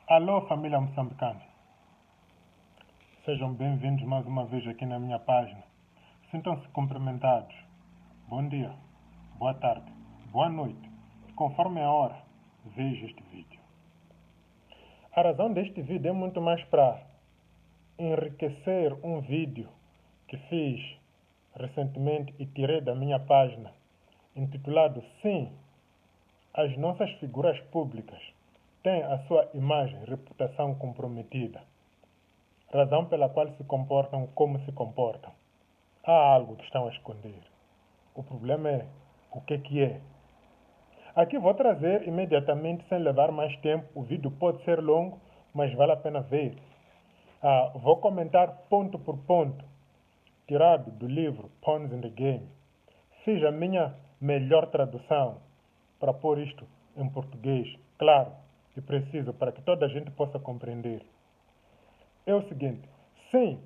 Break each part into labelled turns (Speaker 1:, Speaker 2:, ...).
Speaker 1: Alô, família moçambicana. Sejam bem-vindos mais uma vez aqui na minha página. Sintam-se cumprimentados. Bom dia, boa tarde, boa noite. Conforme a hora, veja este vídeo. A razão deste vídeo é muito mais para enriquecer um vídeo que fiz recentemente e tirei da minha página, intitulado Sim, as nossas figuras públicas têm a sua imagem e reputação comprometida. Razão pela qual se comportam como se comportam. Há algo que estão a esconder. O problema é o que é. Aqui vou trazer imediatamente, sem levar mais tempo. O vídeo pode ser longo, mas vale a pena ver. Vou comentar ponto por ponto, tirado do livro Pawns in the Game. Fiz a minha melhor tradução para pôr isto em português, claro e preciso, para que toda a gente possa compreender. É o seguinte: sim,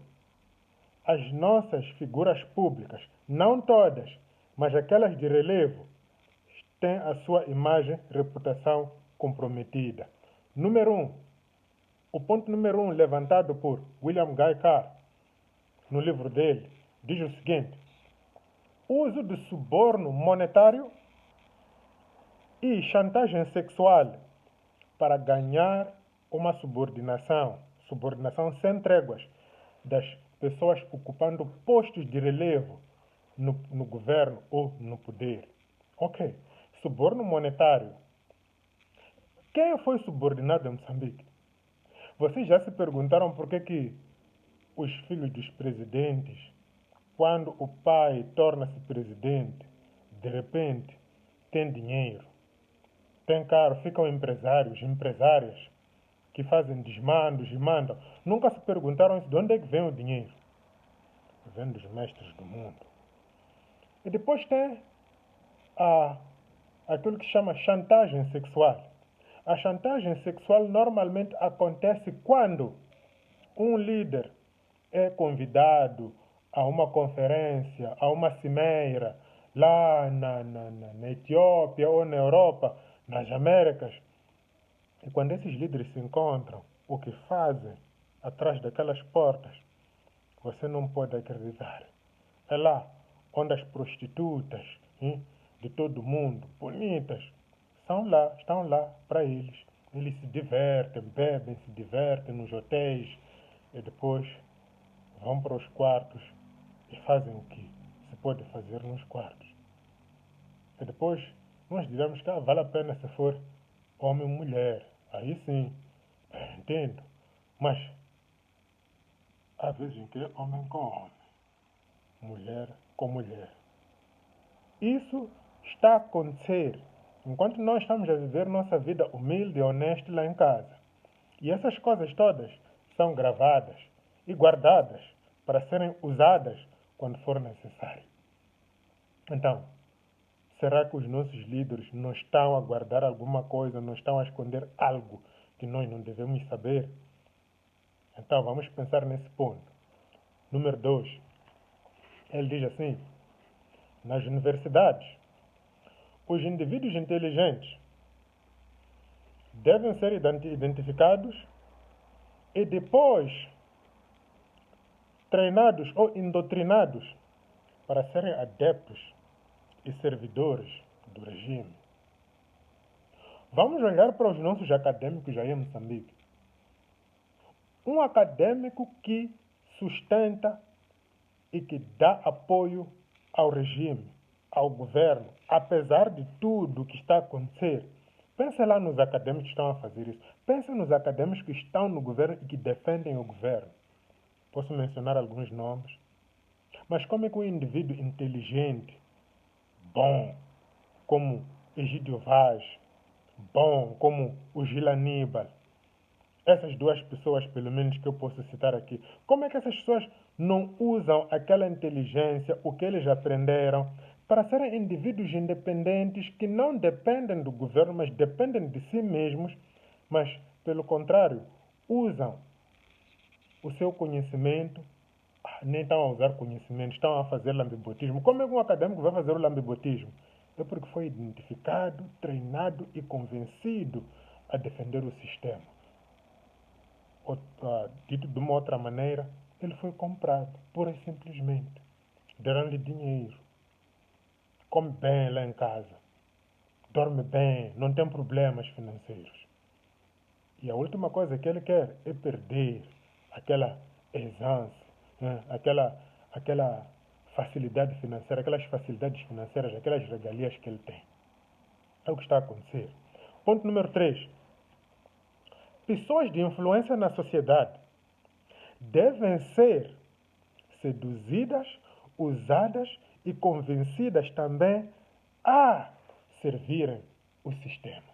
Speaker 1: as nossas figuras públicas, não todas, mas aquelas de relevo, têm a sua imagem e reputação comprometida. O ponto número 1, levantado por William Guy Carr, no livro dele, diz o seguinte: uso de suborno monetário e chantagem sexual para ganhar uma subordinação sem tréguas das pessoas ocupando postos de relevo no governo ou no poder. Ok. Suborno monetário. Quem foi subordinado em Moçambique? Vocês já se perguntaram por que os filhos dos presidentes, quando o pai torna-se presidente, de repente tem dinheiro, tem carro, ficam empresárias que fazem desmandos e mandam. Nunca se perguntaram de onde é que vem o dinheiro? Vem dos mestres do mundo. E depois tem aquilo que se chama chantagem sexual. A chantagem sexual normalmente acontece quando um líder é convidado a uma conferência, a uma cimeira, lá na Etiópia ou na Europa, nas Américas. E quando esses líderes se encontram, o que fazem atrás daquelas portas, você não pode acreditar. É lá onde as prostitutas de todo mundo, bonitas, estão lá para eles. Eles se divertem, bebem, se divertem nos hotéis e depois vão para os quartos e fazem o que se pode fazer nos quartos. E depois nós diremos que vale a pena se for homem ou mulher. Aí sim, entendo. Mas há vezes em que é homem com homem, mulher com mulher. Isso está a acontecer enquanto nós estamos a viver nossa vida humilde e honesta lá em casa. E essas coisas todas são gravadas e guardadas para serem usadas quando for necessário. Então, será que os nossos líderes não estão a guardar alguma coisa, não estão a esconder algo que nós não devemos saber? Então, vamos pensar nesse ponto. Número 2. Ele diz assim: nas universidades, os indivíduos inteligentes devem ser identificados e depois treinados ou indoutrinados para serem adeptos e servidores do regime. Vamos olhar para os nossos acadêmicos aí em Moçambique. Um acadêmico que sustenta e que dá apoio ao regime, ao governo, apesar de tudo o que está a acontecer. Pense lá nos acadêmicos que estão a fazer isso. Pense nos acadêmicos que estão no governo e que defendem o governo. Posso mencionar alguns nomes. Mas como é que um indivíduo inteligente, bom, como Egídio Vaz, bom, como o Gil Aníbal, essas duas pessoas, pelo menos, que eu posso citar aqui, como é que essas pessoas não usam aquela inteligência, o que eles aprenderam, para serem indivíduos independentes que não dependem do governo, mas dependem de si mesmos, mas, pelo contrário, usam o seu conhecimento, nem estão a usar conhecimento, estão a fazer lambibotismo. Como é que um acadêmico vai fazer o lambibotismo? É porque foi identificado, treinado e convencido a defender o sistema. dito de uma outra maneira, ele foi comprado, pura e simplesmente. Deram-lhe dinheiro, come bem lá em casa, dorme bem, não tem problemas financeiros. E a última coisa que ele quer é perder aquela aisance, né? aquela facilidade financeira, aquelas facilidades financeiras, aquelas regalias que ele tem. É o que está a acontecer. Ponto número 3. Pessoas de influência na sociedade devem ser seduzidas, usadas e convencidas também a servirem o sistema.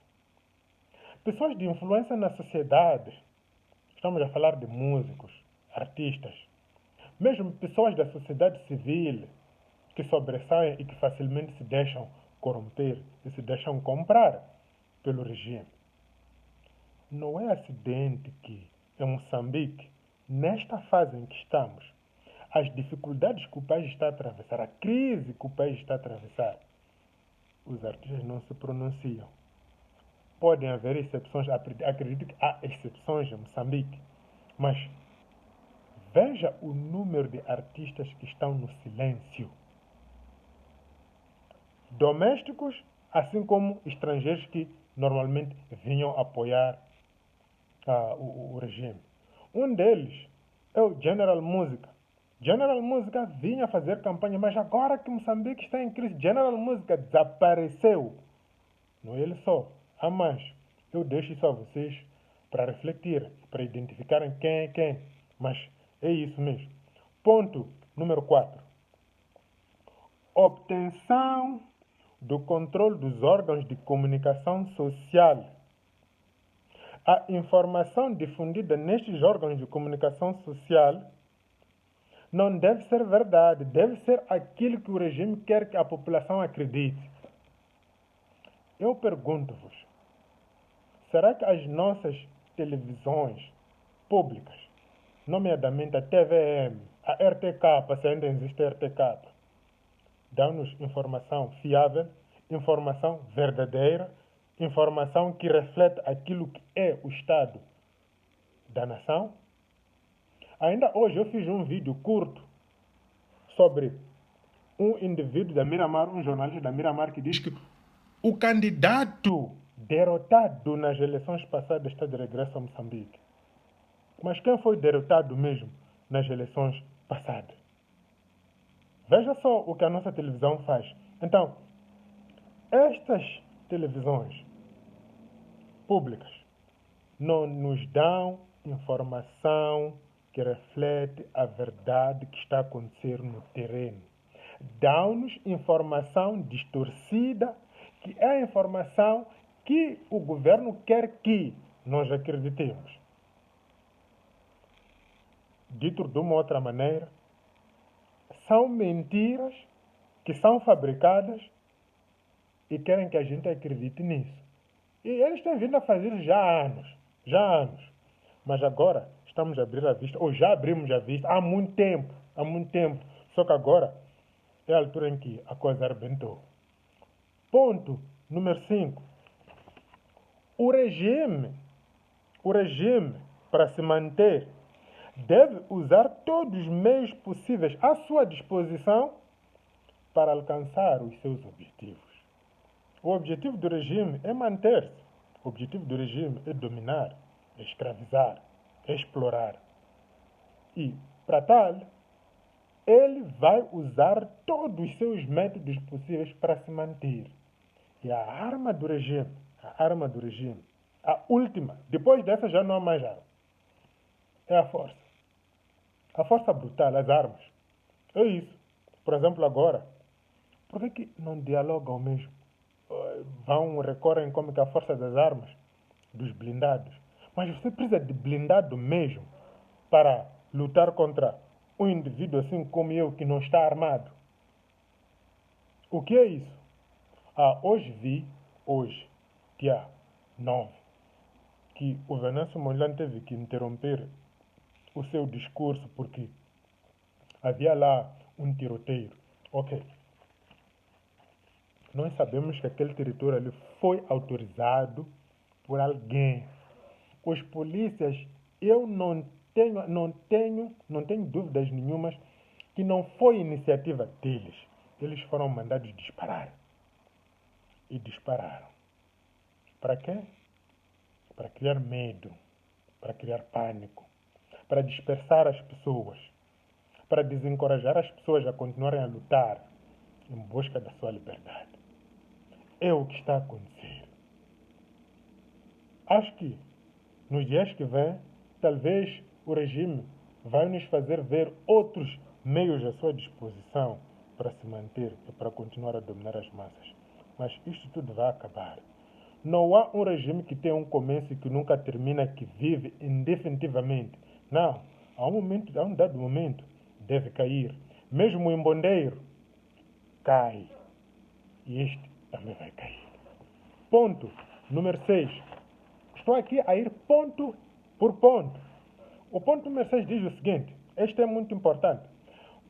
Speaker 1: Pessoas de influência na sociedade, estamos a falar de músicos, artistas, mesmo pessoas da sociedade civil que sobressaem e que facilmente se deixam corromper e se deixam comprar pelo regime. Não é acidente que, em Moçambique, nesta fase em que estamos, as dificuldades que o país está a atravessar, a crise que o país está a atravessar, os artistas não se pronunciam. Podem haver exceções, acredito que há exceções em Moçambique, mas veja o número de artistas que estão no silêncio. Domésticos, assim como estrangeiros que normalmente vinham apoiar o regime. Um deles é o General Música. General Música vinha fazer campanha, mas agora que Moçambique está em crise, General Música desapareceu. Não é ele só, há mais. Eu deixo isso a vocês para refletir, para identificarem quem é quem. Mas é isso mesmo. Ponto número 4. Obtenção do controle dos órgãos de comunicação social. A informação difundida nestes órgãos de comunicação social não deve ser verdade, deve ser aquilo que o regime quer que a população acredite. Eu pergunto-vos, será que as nossas televisões públicas, nomeadamente a TVM, a RTK, se ainda existe a RTK, dão-nos informação fiável, informação verdadeira, informação que reflete aquilo que é o estado da nação? Ainda hoje eu fiz um vídeo curto sobre um indivíduo da Miramar, um jornalista da Miramar, que diz que o candidato derrotado nas eleições passadas está de regresso a Moçambique. Mas quem foi derrotado mesmo nas eleições passadas? Veja só o que a nossa televisão faz. Então, estas televisões públicas não nos dão informação que reflete a verdade que está a acontecer no terreno. Dão-nos informação distorcida, que é a informação que o governo quer que nós acreditemos. Dito de uma outra maneira, são mentiras que são fabricadas e querem que a gente acredite nisso. E eles têm vindo a fazer isso já há anos. Mas agora estamos a abrir a vista, ou já abrimos a vista há muito tempo. Só que agora é a altura em que a coisa arrebentou. Ponto número 5. O regime, para se manter, deve usar todos os meios possíveis à sua disposição para alcançar os seus objetivos. O objetivo do regime é manter-se. O objetivo do regime é dominar, é escravizar, é explorar. E, para tal, ele vai usar todos os seus métodos possíveis para se manter. E a arma do regime, a última, depois dessa já não há mais arma, é a força. A força brutal, as armas. É isso. Por exemplo, agora, por que não dialogam mesmo? Recorrem como que a força das armas, dos blindados. Mas você precisa de blindado mesmo para lutar contra um indivíduo assim como eu que não está armado. O que é isso? Hoje, dia 9, que o Venâncio Mondlane teve que interromper o seu discurso porque havia lá um tiroteio. Ok. Nós sabemos que aquele território ali foi autorizado por alguém. Os polícias Eu não tenho dúvidas nenhumas que não foi iniciativa deles. Eles foram mandados disparar. E dispararam. Para quê? Para criar medo, para criar pânico, para dispersar as pessoas, para desencorajar as pessoas a continuarem a lutar em busca da sua liberdade. É o que está a acontecer. Acho que nos dias que vêm, talvez o regime vai nos fazer ver outros meios à sua disposição para se manter e para continuar a dominar as massas. Mas isto tudo vai acabar. Não há um regime que tenha um começo e que nunca termina, que vive indefinitivamente. Não. Há um dado momento, deve cair. Mesmo o embondeiro cai. E este também vai cair. Ponto número 6. Estou aqui a ir ponto por ponto. O ponto número 6 diz o seguinte, este é muito importante.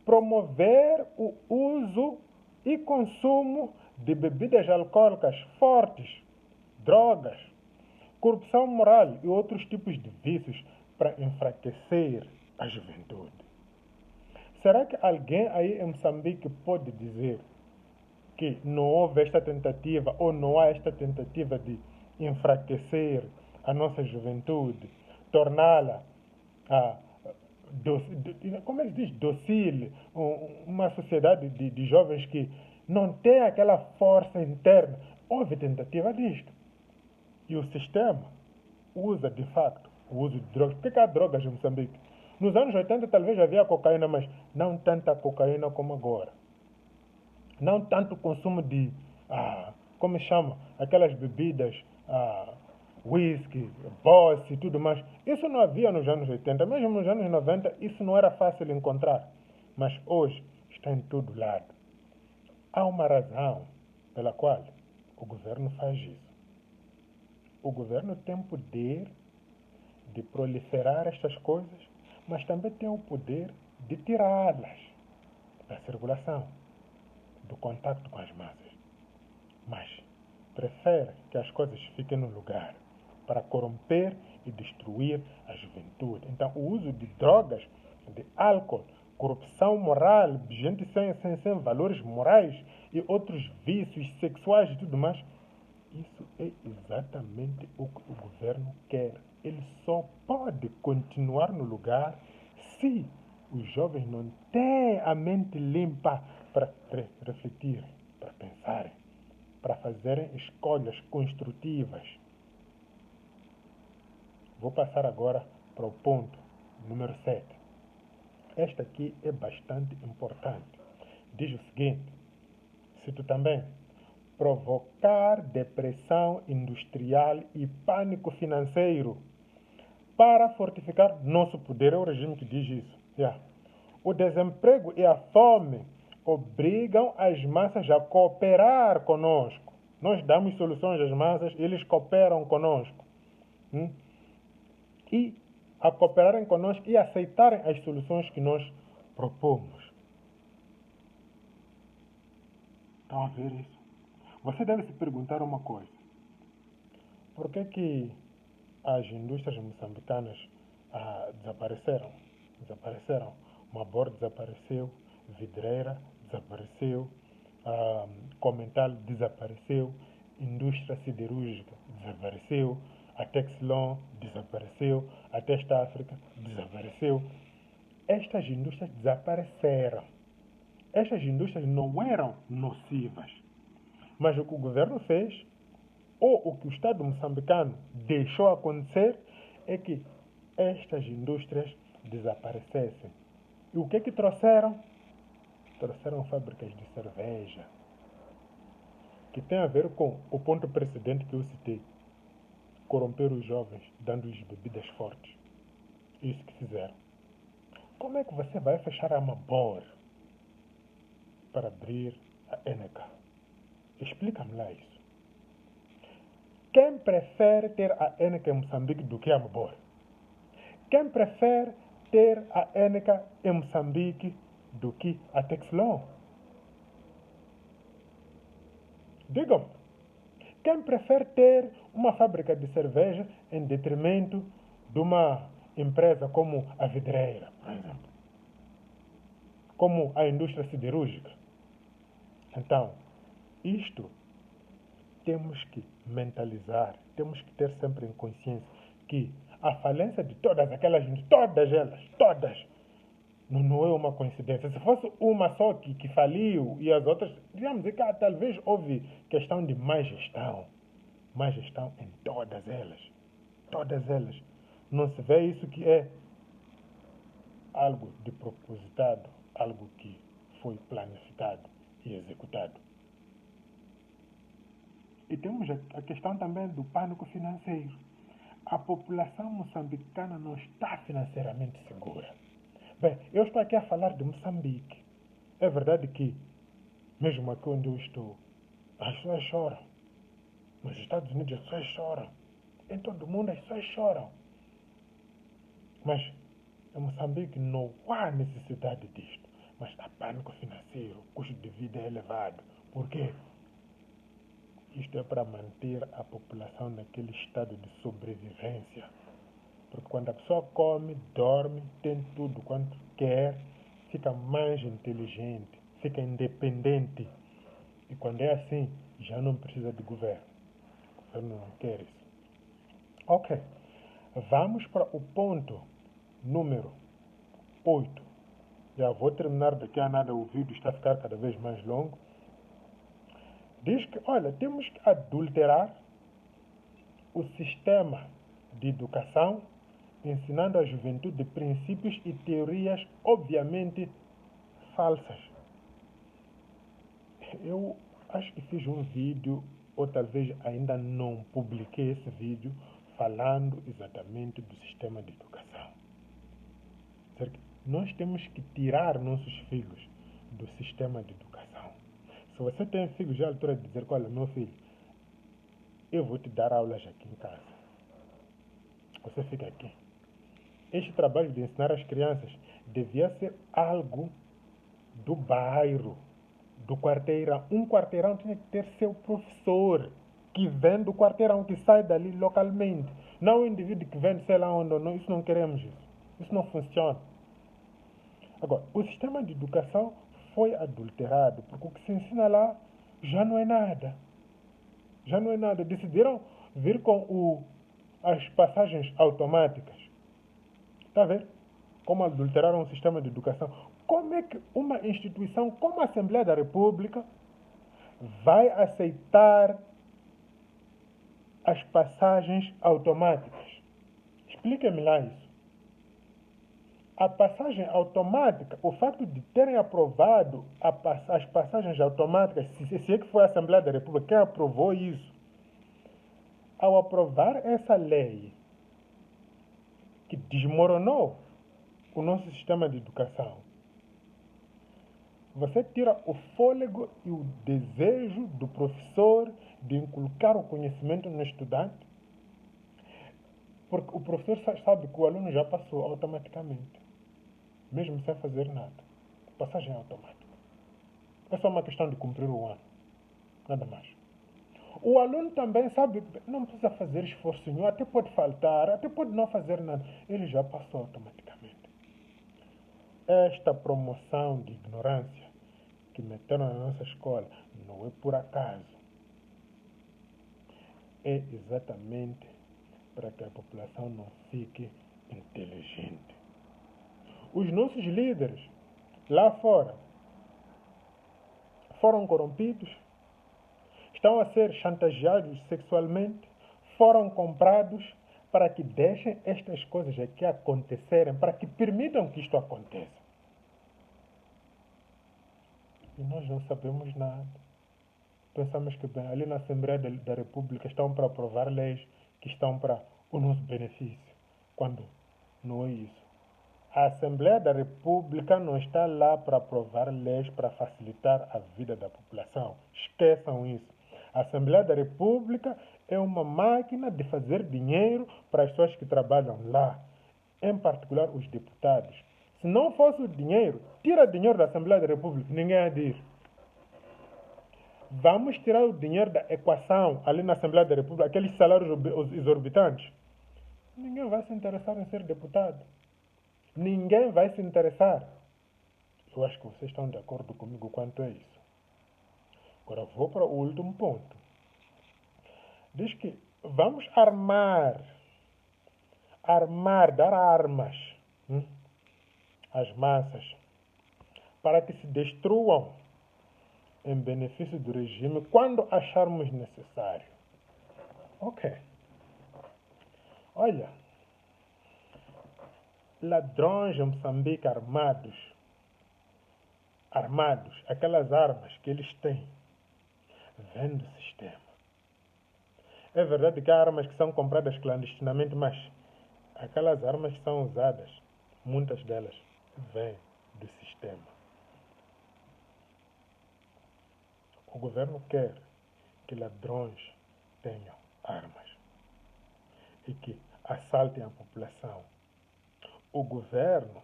Speaker 1: Promover o uso e consumo de bebidas alcoólicas fortes, drogas, corrupção moral e outros tipos de vícios para enfraquecer a juventude. Será que alguém aí em Moçambique pode dizer que não houve esta tentativa ou não há esta tentativa de enfraquecer a nossa juventude, torná-la, como é que se diz, docile, uma sociedade de jovens que não tem aquela força interna? Houve tentativa disto. E o sistema usa, de facto, o uso de drogas. Por que há drogas em Moçambique? Nos anos 80 talvez havia cocaína, mas não tanta cocaína como agora. Não tanto consumo de, como se chama, aquelas bebidas, whisky, boss e tudo mais. Isso não havia nos anos 80. Mesmo nos anos 90, isso não era fácil encontrar. Mas hoje está em todo lado. Há uma razão pela qual o governo faz isso. O governo tem poder de proliferar estas coisas, mas também tem o poder de tirá-las da circulação, do contato com as massas. Mas prefere que as coisas fiquem no lugar para corromper e destruir a juventude. Então, o uso de drogas, de álcool, corrupção moral, gente sem valores morais e outros vícios sexuais e tudo mais, isso é exatamente o que o governo quer. Ele só pode continuar no lugar se os jovens não têm a mente limpa para refletir, para pensarem, para fazerem escolhas construtivas. Vou passar agora para o ponto número 7. Esta aqui é bastante importante. Diz o seguinte, cito também, provocar depressão industrial e pânico financeiro para fortificar nosso poder. É o regime que diz isso. O desemprego e a fome obrigam as massas a cooperar conosco. Nós damos soluções às massas e eles cooperam conosco. E a cooperarem conosco e aceitarem as soluções que nós propomos. Estão a ver isso? Você deve se perguntar uma coisa. Por que as indústrias moçambicanas desapareceram? Desapareceram. Mabor desapareceu, Vidreira desapareceu, Comental desapareceu, indústria siderúrgica desapareceu, a Texlon desapareceu, a Testa África desapareceu. Estas indústrias desapareceram. Estas indústrias não eram nocivas. Mas o que o governo fez, ou o que o Estado moçambicano deixou acontecer, é que estas indústrias desaparecessem. E o que trouxeram? Trouxeram fábricas de cerveja, que tem a ver com o ponto precedente que eu citei. Corromper os jovens, dando-lhes bebidas fortes. Isso que fizeram. Como é que você vai fechar a Mabor para abrir a Eneca? Explica-me lá isso. Quem prefere ter a Eneca em Moçambique do que a Mabor? Quem prefere ter a Eneca em Moçambique do que a Texlon? Digam-me, quem prefere ter uma fábrica de cerveja em detrimento de uma empresa como a vidreira, por exemplo, como a indústria siderúrgica. Então, isto temos que mentalizar, temos que ter sempre em consciência que a falência de todas aquelas, todas elas, todas, não é uma coincidência. Se fosse uma só que faliu e as outras, digamos que talvez houve questão de má gestão em todas elas. Todas elas. Não se vê isso que é algo de propositado, algo que foi planificado e executado. E temos a questão também do pânico financeiro. A população moçambicana não está financeiramente segura. Bem, eu estou aqui a falar de Moçambique. É verdade que, mesmo aqui onde eu estou, as pessoas choram. Nos Estados Unidos as pessoas choram. Em todo o mundo as pessoas choram. Mas em Moçambique não há necessidade disto. Mas há pânico financeiro, o custo de vida é elevado. Por quê? Isto é para manter a população naquele estado de sobrevivência. Porque quando a pessoa come, dorme, tem tudo quanto quer, fica mais inteligente, fica independente. E quando é assim, já não precisa de governo. O governo não quer isso. Ok. Vamos para o ponto número 8. Já vou terminar daqui a nada, o vídeo está a ficar cada vez mais longo. Diz que, olha, temos que adulterar o sistema de educação, ensinando a juventude princípios e teorias obviamente falsas. Eu acho que fiz um vídeo, ou talvez ainda não publiquei esse vídeo, falando exatamente do sistema de educação. Nós temos que tirar nossos filhos do sistema de educação. Se você tem filhos, já é a altura de dizer, olha, meu filho, eu vou te dar aulas aqui em casa. Você fica aqui. Este trabalho de ensinar as crianças devia ser algo do bairro, do quarteirão. Um quarteirão tinha que ter seu professor, que vem do quarteirão, que sai dali localmente. Não o indivíduo que vem de sei lá onde. Não, isso não queremos isso. Isso não funciona. Agora, o sistema de educação foi adulterado, porque o que se ensina lá já não é nada. Já não é nada. Decidiram vir com as passagens automáticas. Está a ver? Como adulteraram o sistema de educação. Como é que uma instituição como a Assembleia da República vai aceitar as passagens automáticas? Explique-me lá isso. A passagem automática, o facto de terem aprovado as passagens automáticas, se é que foi a Assembleia da República quem aprovou isso, ao aprovar essa lei que desmoronou o nosso sistema de educação, você tira o fôlego e o desejo do professor de inculcar o conhecimento no estudante, porque o professor sabe que o aluno já passou automaticamente, mesmo sem fazer nada. Passagem automática. É só uma questão de cumprir o ano, nada mais. O aluno também sabe, não precisa fazer esforço nenhum, até pode faltar, até pode não fazer nada. Ele já passou automaticamente. Esta promoção de ignorância que meteram na nossa escola não é por acaso. É exatamente para que a população não fique inteligente. Os nossos líderes lá fora foram corrompidos, estão a ser chantageados sexualmente, foram comprados para que deixem estas coisas aqui acontecerem, para que permitam que isto aconteça. E nós não sabemos nada. Pensamos que bem, ali na Assembleia da República estão para aprovar leis que estão para o nosso benefício, quando não é isso. A Assembleia da República não está lá para aprovar leis para facilitar a vida da população. Esqueçam isso. A Assembleia da República é uma máquina de fazer dinheiro para as pessoas que trabalham lá, em particular os deputados. Se não fosse o dinheiro, tira dinheiro da Assembleia da República, ninguém há de ir. Vamos tirar o dinheiro da equação ali na Assembleia da República, aqueles salários exorbitantes. ninguém vai se interessar em ser deputado. Ninguém vai se interessar. Eu acho que vocês estão de acordo comigo quanto a isso. Agora vou para o último ponto. Diz que vamos dar armas às massas para que se destruam em benefício do regime quando acharmos necessário. Ok. Olha, ladrões em Moçambique armados, aquelas armas que eles têm, vêm do sistema. É verdade que há armas que são compradas clandestinamente, mas aquelas armas que são usadas, muitas delas, vêm do sistema. O governo quer que ladrões tenham armas e que assaltem a população. O governo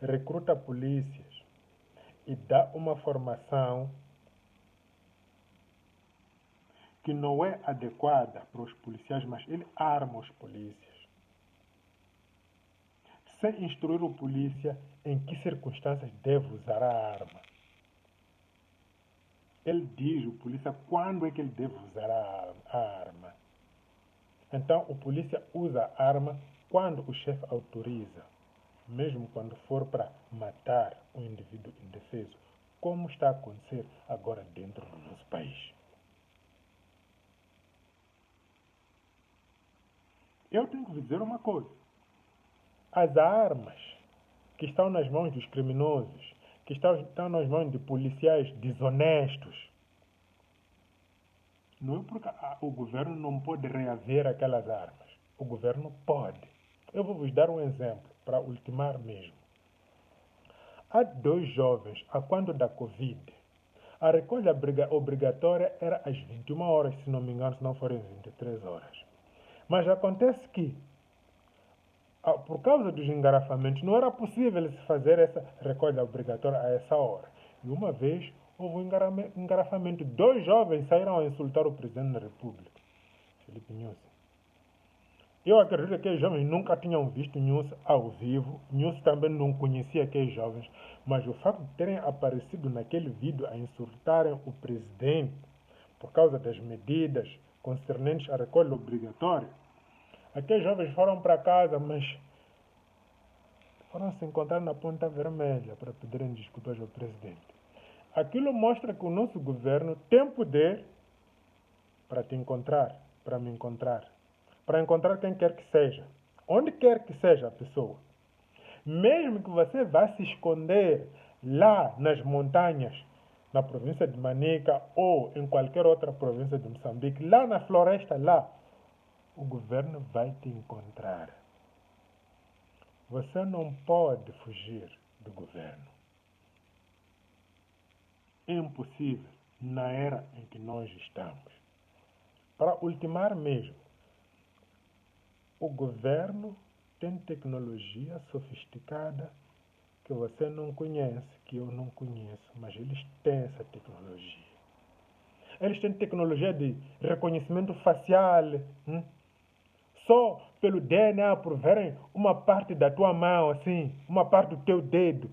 Speaker 1: recruta polícias e dá uma formação que não é adequada para os policiais, mas ele arma os polícias. Sem instruir o polícia em que circunstâncias deve usar a arma. Ele diz, o polícia, quando é que ele deve usar a arma. Então, o polícia usa a arma quando o chefe autoriza, mesmo quando for para matar um indivíduo indefeso, como está a acontecer agora dentro do nosso país. Eu tenho que vos dizer uma coisa. As armas que estão nas mãos dos criminosos, que estão nas mãos de policiais desonestos, não é porque o governo não pode reaver aquelas armas. O governo pode. Eu vou vos dar um exemplo, para ultimar mesmo. Há 2 jovens, a quando da Covid, a recolha obrigatória era às 21 horas, se não me engano, se não forem 23 horas. Mas acontece que, por causa dos engarrafamentos, não era possível se fazer essa recolha obrigatória a essa hora. E uma vez houve um engarrafamento. 2 jovens saíram a insultar o presidente da República, Filipe Nyusi. Eu acredito que aqueles jovens nunca tinham visto Nyusi ao vivo. Nyusi também não conhecia aqueles jovens. Mas o facto de terem aparecido naquele vídeo a insultarem o presidente por causa das medidas concernentes à recolha obrigatória, aqueles jovens foram para casa, mas foram se encontrar na Ponta Vermelha para pedirem desculpas ao presidente. Aquilo mostra que o nosso governo tem poder para te encontrar, para me encontrar, para encontrar quem quer que seja, onde quer que seja a pessoa. Mesmo que você vá se esconder lá nas montanhas, na província de Manica ou em qualquer outra província de Moçambique, lá na floresta, lá, o governo vai te encontrar. Você não pode fugir do governo. É impossível na era em que nós estamos. Para ultimar mesmo, o governo tem tecnologia sofisticada que você não conhece, que eu não conheço, mas eles têm essa tecnologia. Eles têm tecnologia de reconhecimento facial. Só pelo DNA, por verem uma parte da tua mão, assim, uma parte do teu dedo.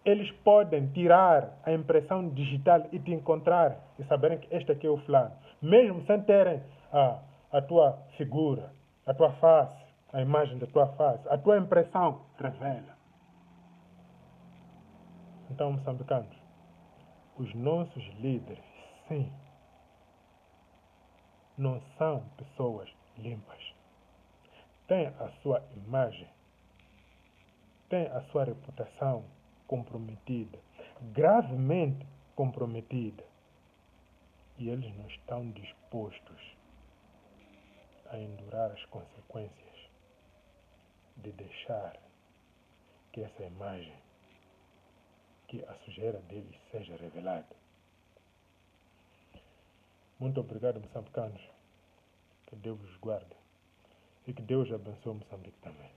Speaker 1: Eles podem tirar a impressão digital e te encontrar e saberem que este aqui é o fulano. Mesmo sem terem a tua figura, a tua face, a imagem da tua face, a tua impressão revela. Então, moçambicanos, os nossos líderes, sim, não são pessoas limpas. Têm a sua imagem, têm a sua reputação comprometida, gravemente comprometida. E eles não estão dispostos a endurar as consequências de deixar que essa imagem, que a sujeira deles seja revelada. Muito obrigado, moçambicanos. Que Deus os guarde. E que Deus abençoe Moçambique também.